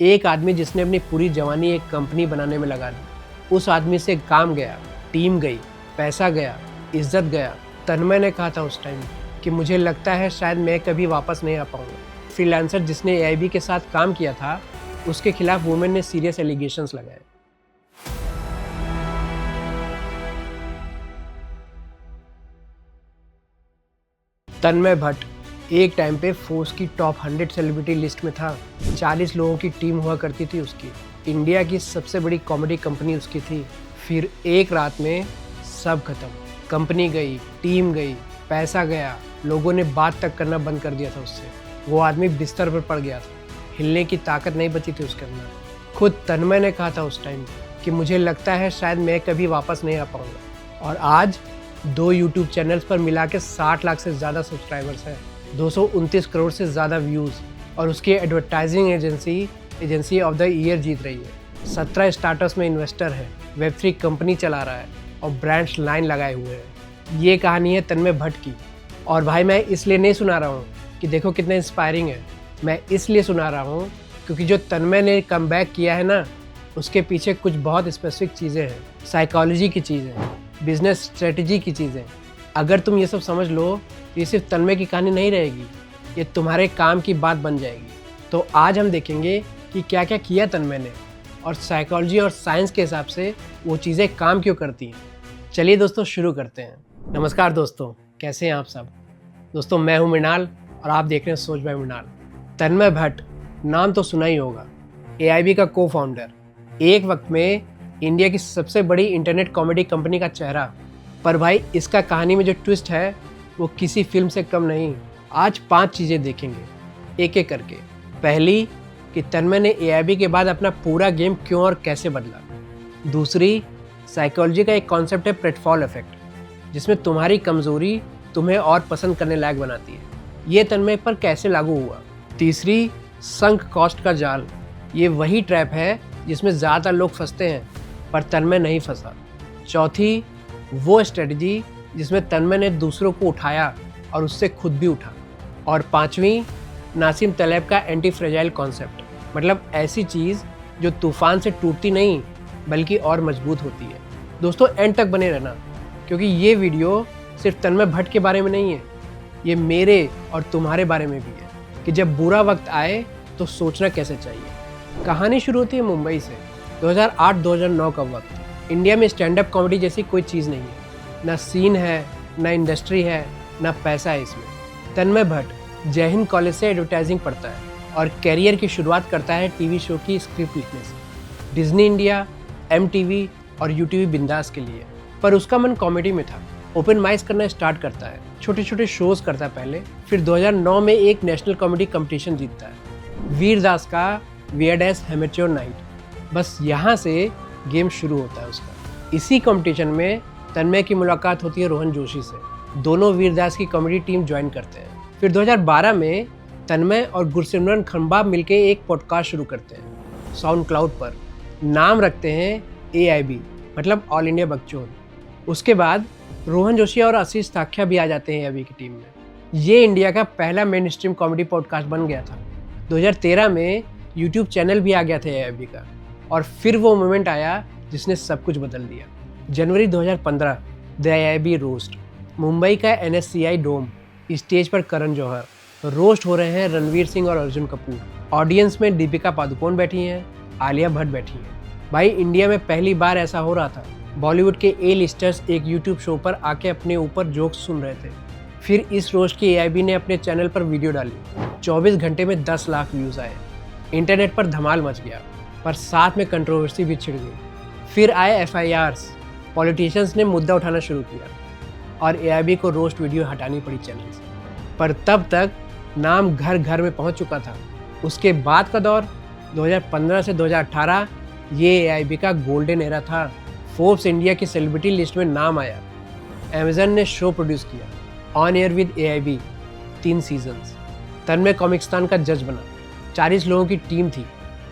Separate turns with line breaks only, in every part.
एक आदमी जिसने अपनी पूरी जवानी एक कंपनी बनाने में लगा दी, उस आदमी से काम गया, टीम गई, पैसा गया, इज्जत गया। तन्मय ने कहा था उस टाइम कि मुझे लगता है शायद मैं कभी वापस नहीं आ पाऊंगा। फ्रीलांसर जिसने एआईबी के साथ काम किया था, उसके खिलाफ वुमेन ने सीरियस एलिगेशंस लगाए। तन्मय भट्ट एक टाइम पे फोर्स की टॉप 100 सेलिब्रिटी लिस्ट में था। 40 लोगों की टीम हुआ करती थी उसकी। इंडिया की सबसे बड़ी कॉमेडी कंपनी उसकी थी। फिर एक रात में सब खत्म। कंपनी गई, टीम गई, पैसा गया, लोगों ने बात तक करना बंद कर दिया था उससे। वो आदमी बिस्तर पर पड़ गया था, हिलने की ताकत नहीं बची थी उसके अंदर। खुद तन्मय ने कहा था उस टाइम कि मुझे लगता है शायद मैं कभी वापस नहीं आ पाऊंगा। और आज 2 यूट्यूब चैनल्स पर मिला के 60 लाख से ज़्यादा सब्सक्राइबर्स हैं, 229 करोड़ से ज़्यादा व्यूज़, और उसकी advertising agency of the year जीत रही है। 17 स्टार्टअप्स में इन्वेस्टर है, वेब3 कंपनी चला रहा है और ब्रांड्स लाइन लगाए हुए हैं। ये कहानी है तन्मय भट्ट की। और भाई मैं इसलिए नहीं सुना रहा हूँ कि देखो कितना इंस्पायरिंग है, मैं इसलिए सुना रहा हूँ क्योंकि जो तन्मय ने कमबैक किया है ना, उसके पीछे कुछ बहुत स्पेसिफिक चीज़ें हैं, साइकोलॉजी की चीज़ें, बिजनेस स्ट्रेटजी की चीज़ें। अगर तुम ये सब समझ लो तो ये सिर्फ तन्मय की कहानी नहीं रहेगी, ये तुम्हारे काम की बात बन जाएगी। तो आज हम देखेंगे कि क्या क्या किया तन्मय ने और साइकोलॉजी और साइंस के हिसाब से वो चीज़ें काम क्यों करती हैं। चलिए दोस्तों शुरू करते हैं। नमस्कार दोस्तों, कैसे हैं आप सब। दोस्तों मैं हूं मृणाल और आप देख रहे हैं सोच बाय मृणाल। तन्मय भट्ट नाम तो सुना ही होगा, एआईबी का को फाउंडर, एक वक्त में इंडिया की सबसे बड़ी इंटरनेट कॉमेडी कंपनी का चेहरा। पर भाई इसका कहानी में जो ट्विस्ट है वो किसी फिल्म से कम नहीं। आज 5 चीज़ें देखेंगे एक एक करके। पहली कि तन्मय ने एआईबी के बाद अपना पूरा गेम क्यों और कैसे बदला। दूसरी, साइकोलॉजी का एक कॉन्सेप्ट है प्रेटफॉल इफेक्ट, जिसमें तुम्हारी कमज़ोरी तुम्हें और पसंद करने लायक बनाती है, ये तन्मय पर कैसे लागू हुआ। तीसरी, संक कॉस्ट का जाल, ये वही ट्रैप है जिसमें ज़्यादातर लोग फंसते हैं पर तन्मय नहीं फंसा। चौथी, वो स्ट्रेटजी जिसमें तन्मय ने दूसरों को उठाया और उससे खुद भी उठा। और पांचवी, नासिम तलेब का एंटी फ्रेजाइल कॉन्सेप्ट, मतलब ऐसी चीज़ जो तूफान से टूटती नहीं बल्कि और मजबूत होती है। दोस्तों एंड तक बने रहना, क्योंकि ये वीडियो सिर्फ तन्मय भट्ट के बारे में नहीं है, ये मेरे और तुम्हारे बारे में भी है कि जब बुरा वक्त आए तो सोचना कैसे चाहिए। कहानी शुरू होती है मुंबई से। 2008-2009 का वक्त। इंडिया में स्टैंड अप कॉमेडी जैसी कोई चीज़ नहीं है, ना सीन है, ना इंडस्ट्री है, ना पैसा है इसमें। तन्मय भट्ट जय हिंद कॉलेज से एडवर्टाइजिंग पढ़ता है और कैरियर की शुरुआत करता है टीवी शो की स्क्रिप्ट लिखने से, डिज्नी इंडिया, एमटीवी और यूटीवी बिंदास के लिए। पर उसका मन कॉमेडी में था। ओपन माइक्स करना स्टार्ट करता है, छोटे छोटे शोज़ करता है पहले। फिर 2009 में एक नेशनल कॉमेडी कंपटीशन जीतता है, वीरदास का वियर्ड एस एमेच्योर नाइट। बस यहाँ से गेम शुरू होता है उसका। इसी कंपटीशन में तन्मय की मुलाकात होती है रोहन जोशी से। दोनों वीरदास की कॉमेडी टीम ज्वाइन करते हैं। फिर 2012 में तन्मय और गुरसिमरन खंबा मिलकर एक पॉडकास्ट शुरू करते हैं साउंड क्लाउड पर। नाम रखते हैं एआईबी, मतलब ऑल इंडिया बकचोद। उसके बाद रोहन जोशी और आशीष ताख्या भी आ जाते हैं एआईबी की टीम में। ये इंडिया का पहला मेन स्ट्रीम कॉमेडी पॉडकास्ट बन गया था। 2013 में यूट्यूब चैनल भी आ गया था एआईबी का। और फिर वो मोमेंट आया जिसने सब कुछ बदल दिया। जनवरी 2015, द एआईबी रोस्ट। मुंबई का एनएससीआई डोम, स्टेज पर करण जौहर। रोस्ट हो रहे हैं रणवीर सिंह और अर्जुन कपूर। ऑडियंस में दीपिका पादुकोण बैठी हैं, आलिया भट्ट बैठी हैं। भाई इंडिया में पहली बार ऐसा हो रहा था। बॉलीवुड के ए लिस्टर्स एक यूट्यूब शो पर आके अपने ऊपर जोक्स सुन रहे थे। फिर इस रोस्ट की एआईबी ने अपने चैनल पर वीडियो डाली। 24 घंटे में 10 लाख व्यूज़ आए। इंटरनेट पर धमाल मच गया, पर साथ में कंट्रोवर्सी भी छिड़ गई। फिर आए एफआईआर्स, पॉलिटिशियंस ने मुद्दा उठाना शुरू किया और एआईबी को रोस्ट वीडियो हटानी पड़ी चैनल से। पर तब तक नाम घर घर में पहुंच चुका था। उसके बाद का दौर 2015 से 2018, ये एआईबी का गोल्डन एरा था। फोर्ब्स इंडिया की सेलिब्रिटी लिस्ट में नाम आया। अमेजन ने शो प्रोड्यूस किया, on air with AIB, 3 seasons. Tanmay Comicstaan का जज बना। 40 लोगों की टीम थी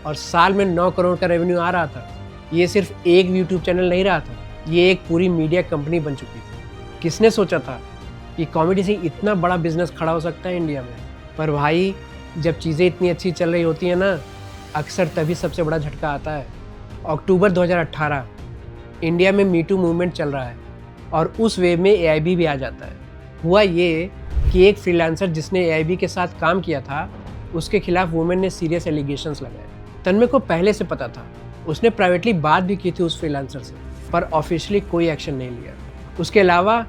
और साल में 9 करोड़ का रेवेन्यू आ रहा था। ये सिर्फ एक यूट्यूब चैनल नहीं रहा था, ये एक पूरी मीडिया कंपनी बन चुकी थी। किसने सोचा था कि कॉमेडी से इतना बड़ा बिजनेस खड़ा हो सकता है इंडिया में। पर भाई जब चीज़ें इतनी अच्छी चल रही होती हैं ना, अक्सर तभी सबसे बड़ा झटका आता है। अक्टूबर 2018 इंडिया में मीटू मूवमेंट चल रहा है और उस वेव में एआईबी भी आ जाता है। हुआ ये कि एक फ्रीलांसर जिसने एआईबी के साथ काम किया था, उसके खिलाफ वुमेन ने सीरियस एलिगेशंस लगाए। तन्मय को पहले से पता था, उसने प्राइवेटली बात भी की थी उस फ्रीलांसर से, पर ऑफिशियली कोई एक्शन नहीं लिया। उसके अलावा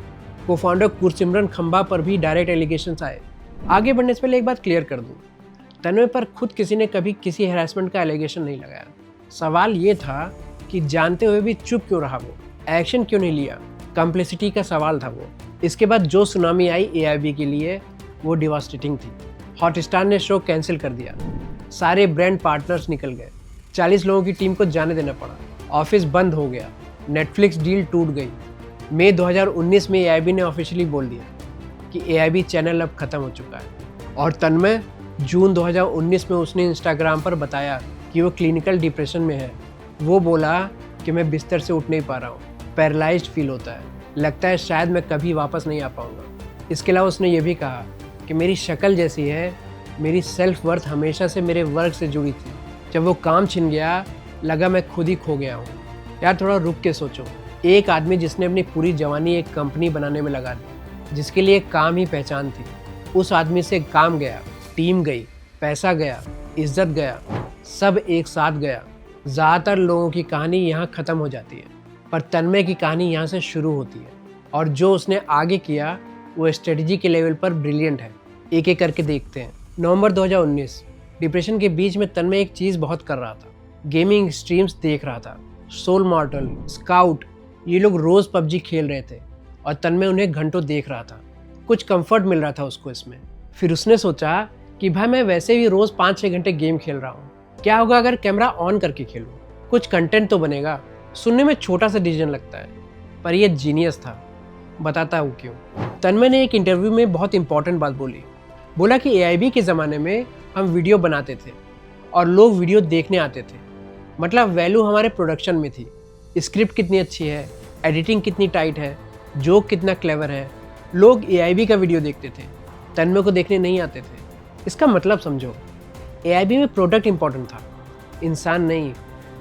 को फाउंडर गुरसिमरन खंबा पर भी डायरेक्ट एलिगेशंस आए। आगे बढ़ने से पहले एक बात क्लियर कर दूं, तन्मय पर खुद किसी ने कभी किसी हैरेसमेंट का एलिगेशन नहीं लगाया। सवाल ये था कि जानते हुए भी चुप क्यों रहा वो, एक्शन क्यों नहीं लिया। कॉम्प्लिसिटी का सवाल था वो। इसके बाद जो सुनामी आई एआईबी के लिए वो डिवास्टेटिंग थी। हॉटस्टार ने शो कैंसिल कर दिया, सारे ब्रांड पार्टनर्स निकल गए, 40 लोगों की टीम को जाने देना पड़ा, ऑफिस बंद हो गया, नेटफ्लिक्स डील टूट गई। मई 2019 में एआईबी ने ऑफिशियली बोल दिया कि एआईबी चैनल अब खत्म हो चुका है। और तन्मय जून 2019 में उसने इंस्टाग्राम पर बताया कि वो क्लिनिकल डिप्रेशन में है। वो बोला कि मैं बिस्तर से उठ नहीं पा रहा हूँ, पैरालाइज्ड फील होता है, लगता है शायद मैं कभी वापस नहीं आ पाऊँगा। इसके अलावा उसने ये भी कहा कि मेरी शक्ल जैसी है, मेरी सेल्फ वर्थ हमेशा से मेरे वर्क से जुड़ी थी। जब वो काम छिन गया, लगा मैं खुद ही खो गया हूँ। यार थोड़ा रुक के सोचो, एक आदमी जिसने अपनी पूरी जवानी एक कंपनी बनाने में लगा दी, जिसके लिए काम ही पहचान थी, उस आदमी से काम गया, टीम गई, पैसा गया, इज्जत गया, सब एक साथ गया। ज़्यादातर लोगों की कहानी यहाँ ख़त्म हो जाती है, पर तन्मय की कहानी यहाँ से शुरू होती है। और जो उसने आगे किया वो स्ट्रेटजी के लेवल पर ब्रिलियंट है। एक एक करके देखते हैं। नवंबर 2019, डिप्रेशन के बीच में तन्मय एक चीज़ बहुत कर रहा था, गेमिंग स्ट्रीम्स देख रहा था। सोल मॉर्टल, स्काउट, ये लोग रोज़ पबजी खेल रहे थे और तन्मय उन्हें घंटों देख रहा था। कुछ कंफर्ट मिल रहा था उसको इसमें। फिर उसने सोचा कि भाई मैं वैसे भी रोज़ 5-6 घंटे गेम खेल रहा हूँ, क्या होगा अगर कैमरा ऑन करके खेलूँ, कुछ कंटेंट तो बनेगा। सुनने में छोटा सा डिसीजन लगता है, पर यह जीनियस था। बताता हूँ क्यों। तन्मय ने एक इंटरव्यू में बहुत इंपॉर्टेंट बात बोला कि एआईबी के ज़माने में हम वीडियो बनाते थे और लोग वीडियो देखने आते थे, मतलब वैल्यू हमारे प्रोडक्शन में थी। स्क्रिप्ट कितनी अच्छी है, एडिटिंग कितनी टाइट है, जोक कितना क्लेवर है, लोग एआईबी का वीडियो देखते थे, तन्मय को देखने नहीं आते थे। इसका मतलब समझो, एआईबी में प्रोडक्ट इंपॉर्टेंट था, इंसान नहीं।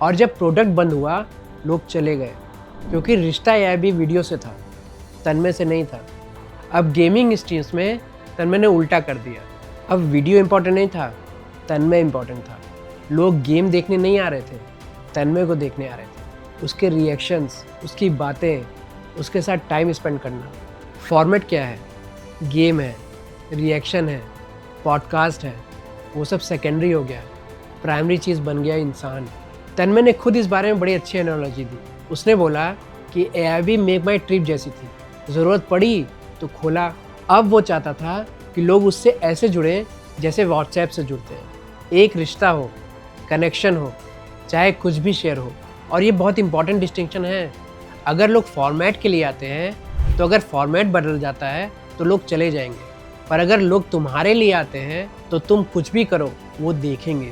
और जब प्रोडक्ट बंद हुआ, लोग चले गए, क्योंकि रिश्ता एआईबी वीडियो से था, तन्मय से नहीं था। अब गेमिंग स्ट्रीम्स में तन्मय ने उल्टा कर दिया। अब वीडियो इंपॉर्टेंट नहीं था, तन्मय इंपॉर्टेंट था। लोग गेम देखने नहीं आ रहे थे, तन्मय को देखने आ रहे थे। उसके रिएक्शंस, उसकी बातें, उसके साथ टाइम स्पेंड करना। फॉर्मेट क्या है? गेम है, रिएक्शन है, पॉडकास्ट है, वो सब सेकेंडरी हो गया। प्राइमरी चीज़ बन गया इंसान। तन्मय ने खुद इस बारे में बड़ी अच्छी एनालॉजी दी। उसने बोला कि एआईबी मेक माई ट्रिप जैसी थी, ज़रूरत पड़ी तो खोला। अब वो चाहता था कि लोग उससे ऐसे जुड़े जैसे व्हाट्सएप से जुड़ते हैं। एक रिश्ता हो, कनेक्शन हो, चाहे कुछ भी शेयर हो। और ये बहुत इंपॉर्टेंट डिस्टिंक्शन है। अगर लोग फॉर्मेट के लिए आते हैं तो अगर फॉर्मेट बदल जाता है तो लोग चले जाएंगे, पर अगर लोग तुम्हारे लिए आते हैं तो तुम कुछ भी करो वो देखेंगे।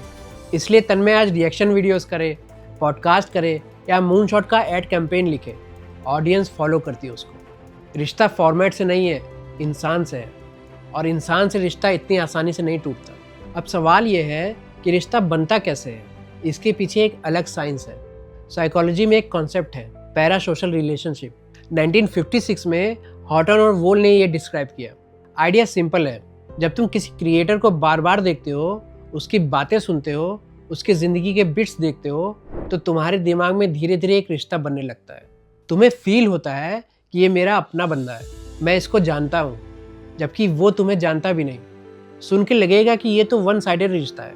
इसलिए तन्मय आज रिएक्शन वीडियोस करे, पॉडकास्ट करे या मूनशॉट का एड कैंपेन लिखे, ऑडियंस फॉलो करती है उसको। रिश्ता फॉर्मेट से नहीं है, इंसान से है, और इंसान से रिश्ता इतनी आसानी से नहीं टूटता। अब सवाल ये है कि रिश्ता बनता कैसे है। इसके पीछे एक अलग साइंस है। साइकोलॉजी में एक कॉन्सेप्ट है, पैरा सोशल रिलेशनशिप। 1956 में हॉटन और वोल ने ये डिस्क्राइब किया। आइडिया सिंपल है, जब तुम किसी क्रिएटर को बार बार देखते हो, उसकी बातें सुनते हो, उसकी ज़िंदगी के बिट्स देखते हो, तो तुम्हारे दिमाग में धीरे धीरे एक रिश्ता बनने लगता है। तुम्हें फील होता है कि ये मेरा अपना बंदा है, मैं इसको जानता हूँ, जबकि वो तुम्हें जानता भी नहीं। सुन के लगेगा कि ये तो वन साइडेड रिश्ता है,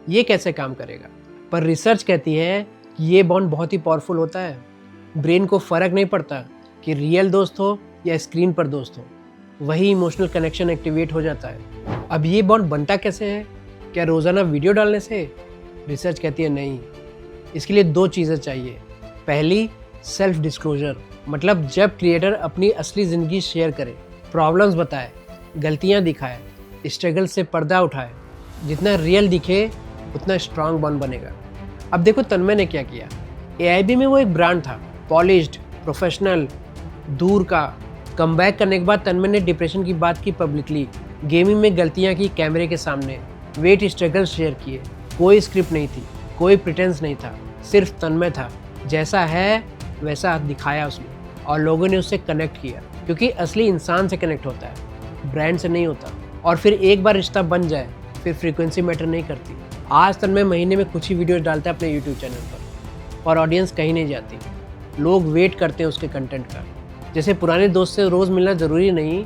ये कैसे काम करेगा। पर रिसर्च कहती है कि ये बॉन्ड बहुत ही पावरफुल होता है। ब्रेन को फ़र्क नहीं पड़ता कि रियल दोस्त हो या स्क्रीन पर दोस्त हो, वही इमोशनल कनेक्शन एक्टिवेट हो जाता है। अब ये बॉन्ड बनता कैसे है? क्या रोज़ाना वीडियो डालने से? रिसर्च कहती है नहीं। इसके लिए 2 चीज़ें चाहिए। पहली, सेल्फ डिस्क्लोजर, मतलब जब क्रिएटर अपनी असली ज़िंदगी शेयर करे, प्रॉब्लम्स बताए, गलतियाँ दिखाए, स्ट्रगल से पर्दा उठाए। जितना रियल दिखे उतना स्ट्रांग बॉन्ड बनेगा। अब देखो तन्मय ने क्या किया। एआईबी में वो एक ब्रांड था, पॉलिश्ड, प्रोफेशनल, दूर का। कमबैक करने के बाद तन्मय ने डिप्रेशन की बात की पब्लिकली, गेमिंग में गलतियाँ की कैमरे के सामने, वेट स्ट्रगल शेयर किए। कोई स्क्रिप्ट नहीं थी, कोई प्रिटेंस नहीं था, सिर्फ तन्मय था। जैसा है वैसा दिखाया उसने और लोगों ने उससे कनेक्ट किया, क्योंकि असली इंसान से कनेक्ट होता है, ब्रांड से नहीं होता। और फिर एक बार रिश्ता बन जाए फिर फ्रीक्वेंसी मैटर नहीं करती। आज तन्मय महीने में कुछ ही वीडियोस डालता है अपने यूट्यूब चैनल पर ऑडियंस कहीं नहीं जाती। लोग वेट करते हैं उसके कंटेंट का। जैसे पुराने दोस्त से रोज़ मिलना ज़रूरी नहीं,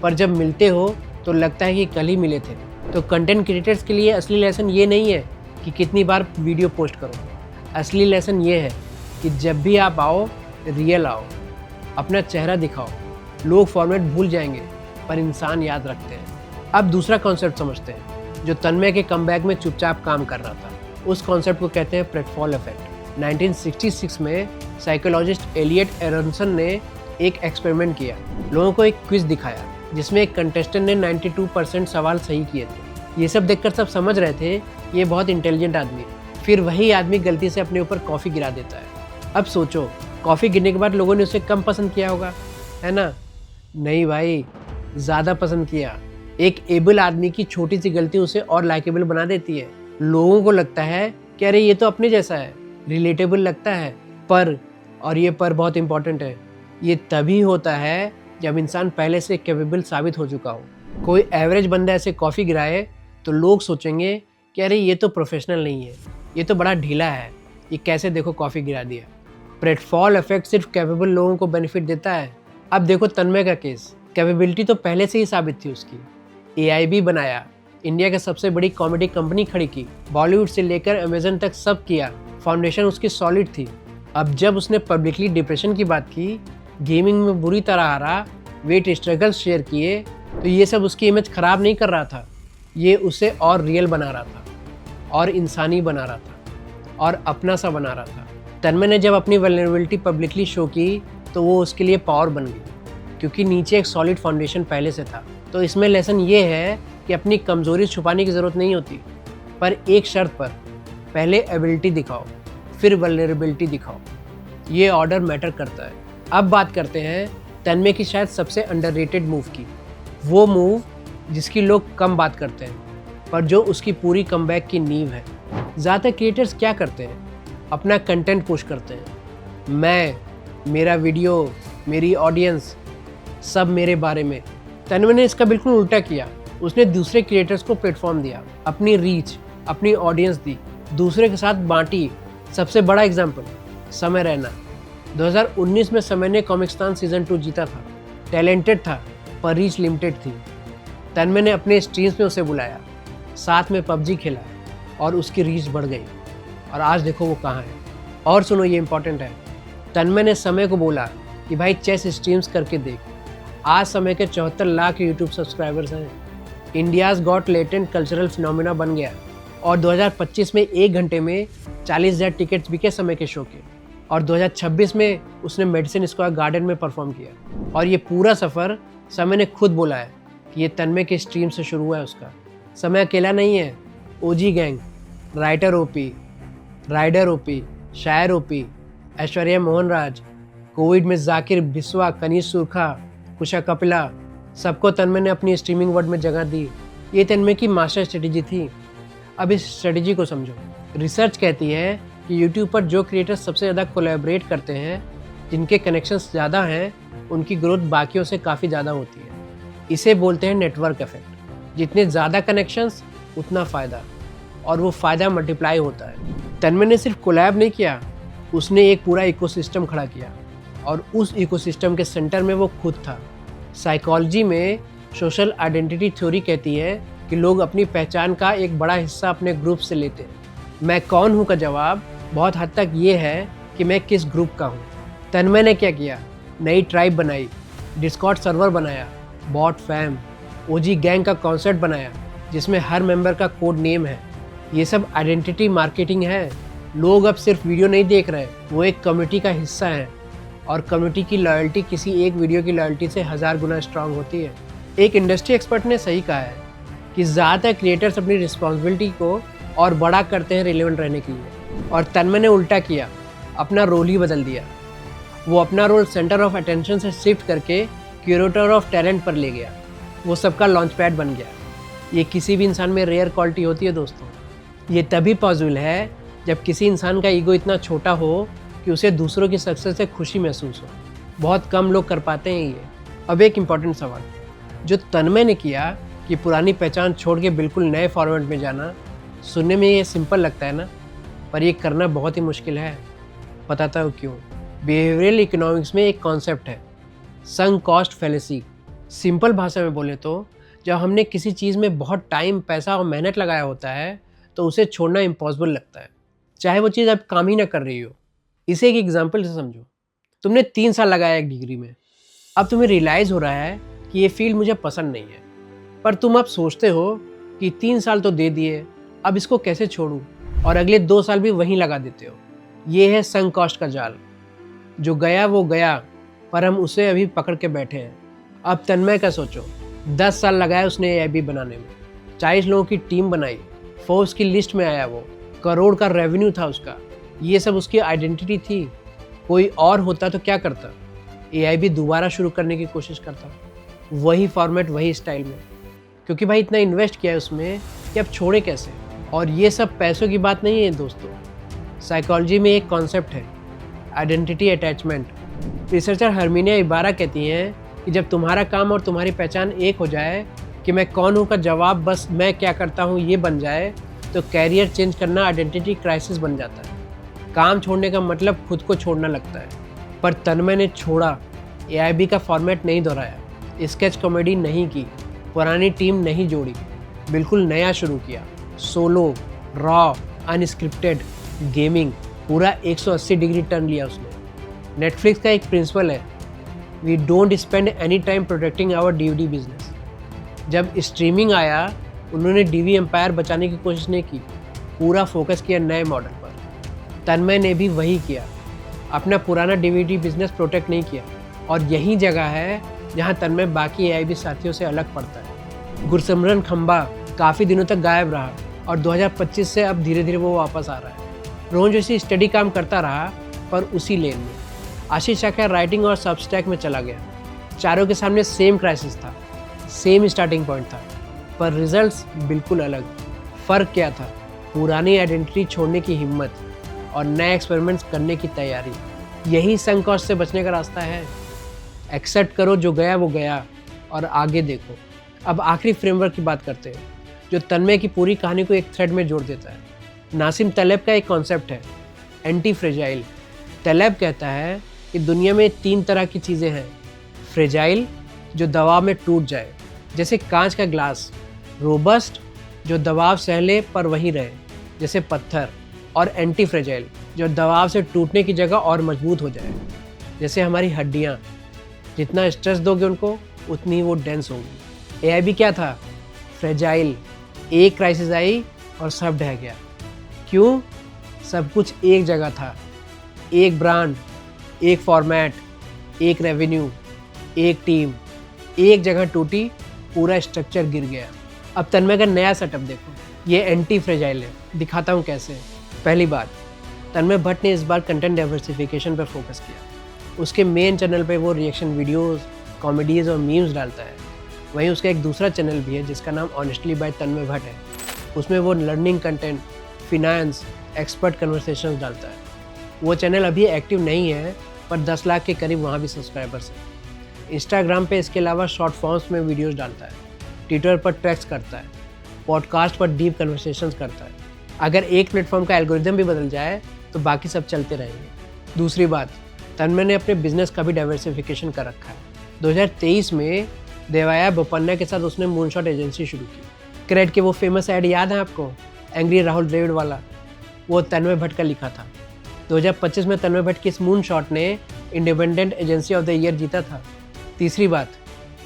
पर जब मिलते हो तो लगता है कि कल ही मिले थे। तो कंटेंट क्रिएटर्स के लिए असली लेसन ये नहीं है कि कितनी बार वीडियो पोस्ट करो। असली लेसन ये है कि जब भी आप आओ, रियल आओ, अपना चेहरा दिखाओ। लोग फॉर्मेट भूल जाएंगे पर इंसान याद रखते हैं। अब दूसरा कॉन्सेप्ट समझते हैं जो तन्मय के कमबैक में चुपचाप काम कर रहा था। उस कॉन्सेप्ट को कहते हैं प्रेटफॉल इफेक्ट। 1966 में साइकोलॉजिस्ट एलियट एरनसन ने एक एक्सपेरिमेंट किया। लोगों को एक क्विज दिखाया जिसमें एक कंटेस्टेंट ने 92% सवाल सही किए थे। ये सब देखकर सब समझ रहे थे ये बहुत इंटेलिजेंट आदमी है। फिर वही आदमी गलती से अपने ऊपर कॉफ़ी गिरा देता है। अब सोचो, कॉफ़ी गिरने के बाद लोगों ने उसे कम पसंद किया होगा, है ना? नहीं भाई, ज़्यादा पसंद किया। एक एबल आदमी की छोटी सी गलती उसे और लाइकेबल बना देती है। लोगों को लगता है कि अरे ये तो अपने जैसा है, रिलेटेबल लगता है। पर, और ये पर बहुत इंपॉर्टेंट है, ये तभी होता है जब इंसान पहले से कैपेबल साबित हो चुका हो। कोई एवरेज बंदा ऐसे कॉफ़ी गिराए तो लोग सोचेंगे कि अरे ये तो प्रोफेशनल नहीं है, ये तो बड़ा ढीला है, ये कैसे देखो कॉफ़ी गिरा दिया। प्रेटफॉल इफेक्ट सिर्फ कैपेबल लोगों को बेनिफिट देता है। अब देखो तन्मय का केस, कैपेबिलिटी तो पहले से ही साबित थी उसकी। AIB बनाया, इंडिया की सबसे बड़ी कॉमेडी कंपनी खड़ी की, बॉलीवुड से लेकर अमेजन तक सब किया। फाउंडेशन उसकी सॉलिड थी। अब जब उसने पब्लिकली डिप्रेशन की बात की, गेमिंग में बुरी तरह हारा, वेट स्ट्रगल्स शेयर किए, तो ये सब उसकी इमेज खराब नहीं कर रहा था, ये उसे और रियल बना रहा था, और इंसानी बना रहा था, और अपना सा बना रहा था। तन्मय ने जब अपनी वल्नरेबिलिटी पब्लिकली शो की तो वो उसके लिए पावर बन गई, क्योंकि नीचे एक सॉलिड फाउंडेशन पहले से था। तो इसमें लेसन ये है कि अपनी कमज़ोरी छुपाने की ज़रूरत नहीं होती, पर एक शर्त पर, पहले एबिलिटी दिखाओ फिर वल्नरेबिलिटी दिखाओ। ये ऑर्डर मैटर करता है। अब बात करते हैं तन्मय की शायद सबसे अंडररेटेड मूव की, वो मूव जिसकी लोग कम बात करते हैं पर जो उसकी पूरी कमबैक की नींव है। ज़्यादातर क्रिएटर्स क्या करते हैं? अपना कंटेंट पुश करते हैं, मैं, मेरा वीडियो, मेरी ऑडियंस, सब मेरे बारे में। तन्मय ने इसका बिल्कुल उल्टा किया। उसने दूसरे क्रिएटर्स को प्लेटफॉर्म दिया, अपनी रीच, अपनी ऑडियंस दी, दूसरे के साथ बांटी। सबसे बड़ा एग्जाम्पल समय रैना। 2019 में समय ने कॉमिक्सतान सीजन 2 जीता था। टैलेंटेड था पर रीच लिमिटेड थी। तन्मय ने अपने स्ट्रीम्स में उसे बुलाया, साथ में PUBG खेला और उसकी रीच बढ़ गई। और आज देखो वो कहाँ है। और सुनो, ये इंपॉर्टेंट है, तन्मय ने समय को बोला कि भाई चेस स्ट्रीम्स करके देख। आज समय के 74 लाख यूट्यूब सब्सक्राइबर्स हैं। India's got latent cultural phenomena बन गया। और 2025 में 1 घंटे में 40,000 टिकट्स बिके समय के शो के। और 2026 में उसने मेडिसिन स्क्वायर गार्डन में परफॉर्म किया। और ये पूरा सफ़र समय ने खुद बोला है कि ये तन्मय के स्ट्रीम से शुरू हुआ है उसका। समय अकेला नहीं है, OG गैंग, राइटर OP, राइडर OP, शायर OP, ऐश्वर्या मोहनराज, कोविड में जाकिर बिस्वा, कनीश सुरखा, कुशा कपिला, सबको तन्मय ने अपनी स्ट्रीमिंग वर्ल्ड में जगह दी। ये तन्मय की मास्टर स्ट्रेटेजी थी। अब इस स्ट्रेटेजी को समझो। रिसर्च कहती है कि यूट्यूब पर जो क्रिएटर्स सबसे ज़्यादा कोलैबोरेट करते हैं, जिनके कनेक्शंस ज़्यादा हैं, उनकी ग्रोथ बाकियों से काफ़ी ज़्यादा होती है। इसे बोलते हैं नेटवर्क इफेक्ट। जितने ज़्यादा कनेक्शंस उतना फ़ायदा, और वो फ़ायदा मल्टीप्लाई होता है। तन्मय ने सिर्फ कोलैब नहीं किया, उसने एक पूरा इकोसिस्टम खड़ा किया, और उस इकोसिस्टम के सेंटर में वो खुद था। साइकोलॉजी में सोशल आइडेंटिटी थ्योरी कहती है कि लोग अपनी पहचान का एक बड़ा हिस्सा अपने ग्रुप से लेते हैं। मैं कौन हूँ का जवाब बहुत हद तक ये है कि मैं किस ग्रुप का हूँ। तन्मय ने क्या किया? नई ट्राइब बनाई, डिस्कॉर्ड सर्वर बनाया, बॉट फैम, OG गैंग का कॉन्सेप्ट बनाया जिसमें हर मेंबर का कोड नेम है। ये सब आइडेंटिटी मार्केटिंग है। लोग अब सिर्फ वीडियो नहीं देख रहे, वो एक कम्युनिटी का हिस्सा है, और कम्युनिटी की लॉयल्टी किसी एक वीडियो की लॉयल्टी से 1000 गुना स्ट्रांग होती है। एक इंडस्ट्री एक्सपर्ट ने सही कहा है कि ज़्यादातर क्रिएटर्स अपनी रिस्पॉन्सिबिलिटी को और बड़ा करते हैं रिलेवेंट रहने के लिए, और तन्मय ने उल्टा किया, अपना रोल ही बदल दिया। वो अपना रोल सेंटर ऑफ अटेंशन से शिफ्ट करके क्यूरेटर ऑफ टैलेंट पर ले गया। वो सबका लॉन्च पैड बन गया। ये किसी भी इंसान में रेयर क्वालिटी होती है दोस्तों। ये तभी पॉसिबल है जब किसी इंसान का ईगो इतना छोटा हो कि उसे दूसरों की सक्सेस से खुशी महसूस हो। बहुत कम लोग कर पाते हैं ये। अब एक इम्पॉर्टेंट सवाल जो तन्मय ने किया कि पुरानी पहचान छोड़ के बिल्कुल नए फॉर्मेट में जाना, सुनने में ये सिंपल लगता है ना, पर ये करना बहुत ही मुश्किल है। बताता हूँ क्यों। बिहेवियरल इकोनॉमिक्स में एक कॉन्सेप्ट है, संक कॉस्ट फैलेसी। सिंपल भाषा में बोले तो जब हमने किसी चीज़ में बहुत टाइम, पैसा और मेहनत लगाया होता है तो उसे छोड़ना इम्पॉसिबल लगता है, चाहे वो चीज़ अब काम ही ना कर रही हो। इसे एक एग्जाम्पल से समझो। तुमने 3 साल लगाया एक डिग्री में, अब तुम्हें रियलाइज़ हो रहा है कि ये फील्ड मुझे पसंद नहीं है, पर तुम अब सोचते हो कि 3 साल तो दे दिए, अब इसको कैसे छोड़ूं, और अगले 2 साल भी वहीं लगा देते हो। ये है संक कॉस्ट का जाल। जो गया वो गया, पर हम उसे अभी पकड़ के बैठे हैं। अब तन्मय का सोचो, 10 साल लगाया उसने एआईबी बनाने में, 40 लोगों की टीम बनाई, फोर्ब्स की लिस्ट में आया, वो करोड़ का रेवेन्यू था उसका। ये सब उसकी आइडेंटिटी थी। कोई और होता तो क्या करता? एआईबी दोबारा शुरू करने की कोशिश करता, वही फॉर्मेट, वही स्टाइल में, क्योंकि भाई इतना इन्वेस्ट किया है उसमें कि अब छोड़े कैसे। और ये सब पैसों की बात नहीं है दोस्तों। साइकोलॉजी में एक कॉन्सेप्ट है, आइडेंटिटी अटैचमेंट। रिसर्चर हरमीनिया इबारा कहती हैं कि जब तुम्हारा काम और तुम्हारी पहचान एक हो जाए, कि मैं कौन हूँ का जवाब बस मैं क्या करता हूँ ये बन जाए, तो कैरियर चेंज करना आइडेंटिटी क्राइसिस बन जाता है। काम छोड़ने का मतलब खुद को छोड़ना लगता है। पर तन्मय ने छोड़ा, एआईबी का फॉर्मेट नहीं दोहराया, स्केच कॉमेडी नहीं की, पुरानी टीम नहीं जोड़ी, बिल्कुल नया शुरू किया। सोलो, रॉ, अनस्क्रिप्टेड, गेमिंग, पूरा 180 डिग्री टर्न लिया उसने। नेटफ्लिक्स का एक प्रिंसिपल है, we don't spend any time protecting our DVD business. जब स्ट्रीमिंग आया, उन्होंने डीवी एम्पायर बचाने की कोशिश नहीं की, पूरा फोकस किया नए मॉडल पर। तन्मय ने भी वही किया, अपना पुराना डीवीडी बिजनेस प्रोटेक्ट नहीं किया। और यही जगह है जहां तन्मय बाकी एआईबी साथियों से अलग पड़ता है। गुरसिमरन खंबा काफ़ी दिनों तक गायब रहा और 2025 से अब धीरे धीरे वो वापस आ रहा है। रोहन जोशी स्टडी काम करता रहा, पर उसी लेन में। आशीष आख्या राइटिंग और सबस्टैक में चला गया। चारों के सामने सेम क्राइसिस था, सेम स्टार्टिंग पॉइंट था, पर रिजल्ट्स बिल्कुल अलग। फ़र्क क्या था? पुरानी आइडेंटिटी छोड़ने की हिम्मत और नए एक्सपेरिमेंट्स करने की तैयारी। यही संक कॉस्ट से बचने का रास्ता है। एक्सेप्ट करो जो गया वो गया और आगे देखो। अब आखिरी फ्रेमवर्क की बात करते हैं, जो तन्मय की पूरी कहानी को एक थ्रेड में जोड़ देता है। नासिम तलेब का एक कॉन्सेप्ट है, एंटी फ्रेजाइल। तलेब कहता है कि दुनिया में 3 तरह की चीज़ें हैं, फ्रेजाइल जो दबाव में टूट जाए, जैसे कांच का ग्लास, रोबस्ट जो दबाव सह ले पर वहीं रहे, जैसे पत्थर, और एंटी फ्रेजाइल जो दबाव से टूटने की जगह और मजबूत हो जाए, जैसे हमारी हड्डियाँ। जितना स्ट्रेस दोगे उनको, उतनी वो डेंस होगी। एआईबी क्या था? फ्रेजाइल। एक क्राइसिस आई और सब ढह गया। क्यों? सब कुछ एक जगह था, एक ब्रांड, एक फॉर्मेट, एक रेवेन्यू, एक टीम। एक जगह टूटी, पूरा स्ट्रक्चर गिर गया। अब तन्मय का नया सेटअप देखो, ये एंटी फ्रेजाइल है। दिखाता हूँ कैसे। पहली बात, तन्मय भट्ट ने इस बार कंटेंट डाइवर्सिफिकेशन पर फोकस किया। उसके मेन चैनल पे वो रिएक्शन वीडियोस, कॉमेडीज़ और मीम्स डालता है। वहीं उसका एक दूसरा चैनल भी है जिसका नाम ऑनेस्टली बाय तन्मय भट्ट है। उसमें वो learning content, finance, expert conversations डालता है। वो चैनल अभी एक्टिव नहीं है, पर 10 लाख के करीब वहाँ भी सब्सक्राइबर्स हैं। इंस्टाग्राम पे इसके अलावा शॉर्ट फॉर्म्स में वीडियोस डालता है, ट्विटर पर ट्रैक्स करता है, पॉडकास्ट पर डीप कन्वर्सेशंस करता है। अगर एक प्लेटफॉर्म का एल्गोरिदम भी बदल जाए तो बाकी सब चलते रहेंगे। दूसरी बात, तन्मय ने अपने बिजनेस का भी डाइवर्सिफिकेशन कर रखा है। 2023 में देवाया बोपन्ना के साथ उसने मूनशॉट एजेंसी शुरू की। क्रेड के वो फेमस ऐड याद है आपको, एंग्री राहुल द्रविड़ वाला? वो तन्मय भट्ट का लिखा था। 2025 में तन्मय भट्ट की इस मूनशॉट ने independent agency of the year जीता था। तीसरी बात,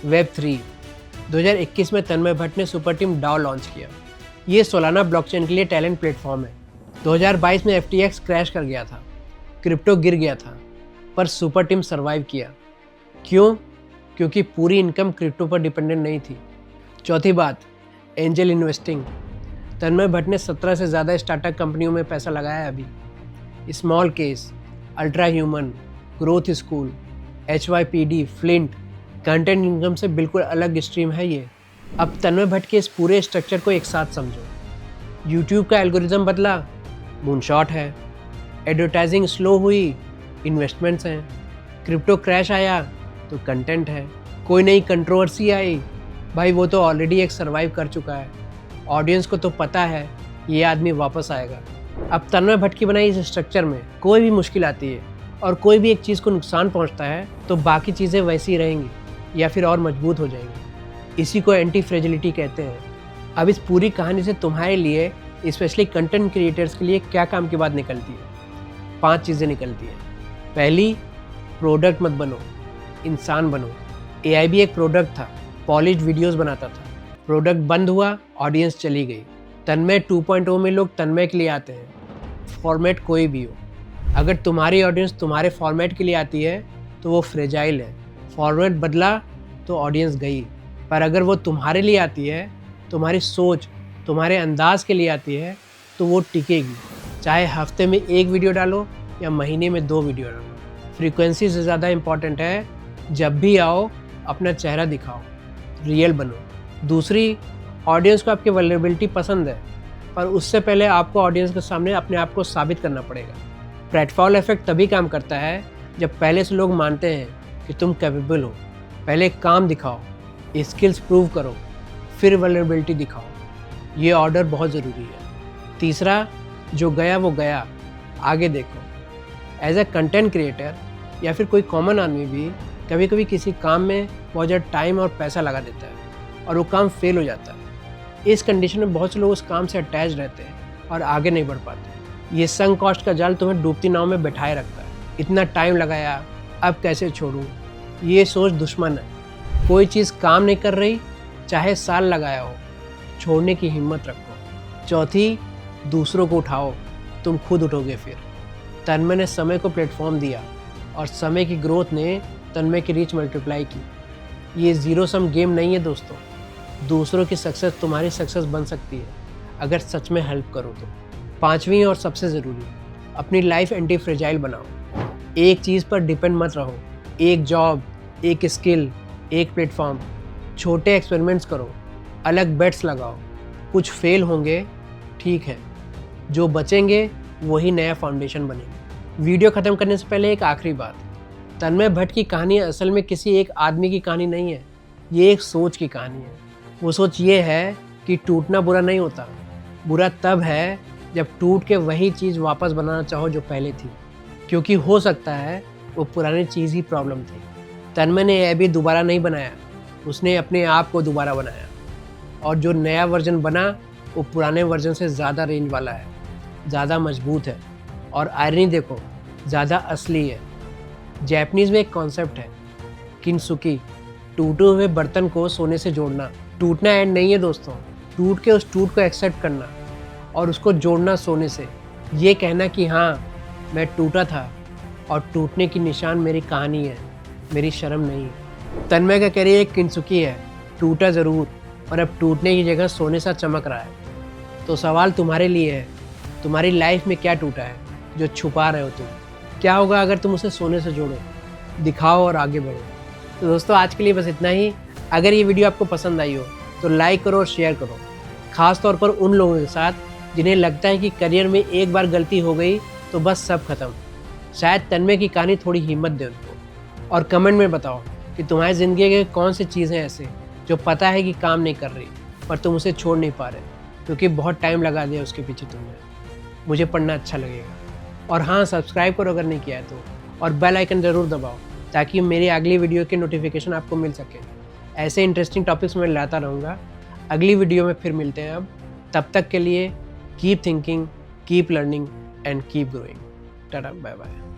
वेब3। 2021 में तन्मय भट्ट ने सुपर टीम डाओ लॉन्च किया। ये सोलाना ब्लॉकचेन के लिए टैलेंट प्लेटफॉर्म है। 2022 में FTX क्रैश कर गया था, क्रिप्टो गिर गया था, पर सुपर टीम सर्वाइव किया। क्यों? क्योंकि पूरी इनकम क्रिप्टो पर डिपेंडेंट नहीं थी। चौथी बात, एंजल इन्वेस्टिंग। तन्मय भट्ट ने 17 से ज़्यादा स्टार्टअप कंपनियों में पैसा लगाया है अभी। Small case, ultra human, growth school, HYPD, flint. Content income से बिल्कुल अलग स्ट्रीम है ये। अब तन्मय भट्ट के इस पूरे स्ट्रक्चर को एक साथ समझो। यूट्यूब का एल्गोरिज्म बदला, मूनशॉट है। एडवर्टाइजिंग स्लो हुई, इन्वेस्टमेंट्स हैं। क्रिप्टो क्रैश आया तो कंटेंट है। कोई नई कंट्रोवर्सी आई, भाई वो तो ऑलरेडी एक सर्वाइव कर चुका है। ऑडियंस को तो पता है ये आदमी वापस आएगा। अब तन्मय भट्ट की बनाई इस स्ट्रक्चर में कोई भी मुश्किल आती है और कोई भी एक चीज़ को नुकसान पहुंचता है तो बाकी चीज़ें वैसी ही रहेंगी या फिर और मजबूत हो जाएंगी। इसी को एंटी फ्रेजिलिटी कहते हैं। अब इस पूरी कहानी से तुम्हारे लिए, स्पेशली कंटेंट क्रिएटर्स के लिए क्या काम की बात निकलती है? 5 चीज़ें निकलती हैं। पहली, प्रोडक्ट मत बनो, इंसान बनो। AI भी एक प्रोडक्ट था, पॉलिश्ड वीडियोस बनाता था। प्रोडक्ट बंद हुआ, ऑडियंस चली गई। तन्मय 2.0 में लोग तन्मय के लिए आते हैं, फॉर्मेट कोई भी हो। अगर तुम्हारी ऑडियंस तुम्हारे फॉर्मेट के लिए आती है तो वो फ्रेजाइल है। फॉर्मेट बदला तो ऑडियंस गई, पर अगर वो तुम्हारे लिए आती है, तुम्हारी सोच, तुम्हारे अंदाज के लिए आती है तो वो टिकेगी। चाहे हफ्ते में 1 वीडियो डालो या महीने में 2 वीडियो डालो। फ्रीक्वेंसी से ज़्यादा इम्पॉर्टेंट है, जब भी आओ अपना चेहरा दिखाओ, रियल बनो। दूसरी, ऑडियंस को आपकी वल्नरेबिलिटी पसंद है, पर उससे पहले आपको ऑडियंस के सामने अपने आप को साबित करना पड़ेगा। प्लेटफॉर्म इफेक्ट तभी काम करता है जब पहले से लोग मानते हैं कि तुम कैपेबल हो। पहले काम दिखाओ, स्किल्स प्रूव करो, फिर वल्नरेबिलिटी दिखाओ। ये ऑर्डर बहुत ज़रूरी है। तीसरा, जो गया वो गया, आगे देखो। एज ए कंटेंट क्रिएटर या फिर कोई कॉमन आदमी भी कभी कभी किसी काम में बहुत ज़्यादा टाइम और पैसा लगा देता है और वो काम फेल हो जाता है। इस कंडीशन में बहुत से लोग उस काम से अटैच रहते हैं और आगे नहीं बढ़ पाते। ये संक कॉस्ट का जाल तुम्हें डूबती नाव में बैठाए रखता है। इतना टाइम लगाया, अब कैसे छोड़ूं? ये सोच दुश्मन है। कोई चीज़ काम नहीं कर रही, चाहे साल लगाया हो, छोड़ने की हिम्मत रखो। चौथी, दूसरों को उठाओ, तुम खुद उठोगे फिर। तन्मय ने समय को प्लेटफॉर्म दिया और समय की ग्रोथ ने तन्मय की रीच मल्टीप्लाई की। ये ज़ीरो सम गेम नहीं है दोस्तों। दूसरों की सक्सेस तुम्हारी सक्सेस बन सकती है अगर सच में हेल्प करो तो। 5वीं और सबसे ज़रूरी, अपनी लाइफ एंटी फ्रेजाइल बनाओ। एक चीज़ पर डिपेंड मत रहो। एक जॉब, एक स्किल, एक प्लेटफॉर्म। छोटे एक्सपेरिमेंट्स करो, अलग बेट्स लगाओ। कुछ फेल होंगे, ठीक है, जो बचेंगे वही नया फाउंडेशन बनेंगे। वीडियो ख़त्म करने से पहले एक आखिरी बात, तन्मय भट्ट की कहानी असल में किसी एक आदमी की कहानी नहीं है, ये एक सोच की कहानी है। वो सोच ये है कि टूटना बुरा नहीं होता, बुरा तब है जब टूट के वही चीज़ वापस बनाना चाहो जो पहले थी, क्योंकि हो सकता है वो पुरानी चीज़ ही प्रॉब्लम थी। तन्मय ने यह भी दोबारा नहीं बनाया, उसने अपने आप को दोबारा बनाया, और जो नया वर्जन बना वो पुराने वर्जन से ज़्यादा रेंज वाला है, ज़्यादा मजबूत है, और आयरनी देखो, ज़्यादा असली है। जापानीज़ में एक कॉन्सेप्ट है, किनसुकी, टूटे हुए बर्तन को सोने से जोड़ना। टूटना एंड नहीं है दोस्तों, टूट के उस टूट को एक्सेप्ट करना और उसको जोड़ना सोने से। ये कहना कि हाँ मैं टूटा था और टूटने की निशान मेरी कहानी है, मेरी शर्म नहीं। तन्मय का करियर एक किनसुकी है, टूटा ज़रूर और अब टूटने की जगह सोने सा चमक रहा है। तो सवाल तुम्हारे लिए है, तुम्हारी लाइफ में क्या टूटा है जो छुपा रहे हो तुम? क्या होगा अगर तुम उसे सोने से जोड़ो, दिखाओ और आगे बढ़ो? तो दोस्तों आज के लिए बस इतना ही। अगर ये वीडियो आपको पसंद आई हो तो लाइक करो और शेयर करो, ख़ास तौर पर उन लोगों के साथ जिन्हें लगता है कि करियर में एक बार गलती हो गई तो बस सब खत्म। शायद तन्मय की कहानी थोड़ी हिम्मत दे उनको। और कमेंट में बताओ कि तुम्हारी ज़िंदगी के कौन सी चीज़ें ऐसे जो पता है कि काम नहीं कर रही पर तुम उसे छोड़ नहीं पा रहे क्योंकि बहुत टाइम लगा दिया उसके पीछे तुमने। मुझे पढ़ना अच्छा लगेगा। और हाँ, सब्सक्राइब करो अगर नहीं किया है तो, और बेल आइकन ज़रूर दबाओ ताकि मेरी अगली वीडियो की नोटिफिकेशन आपको मिल सके। ऐसे इंटरेस्टिंग टॉपिक्स मैं लाता रहूँगा। अगली वीडियो में फिर मिलते हैं। अब तब तक के लिए keep thinking, keep learning and keep growing. Tata, bye bye.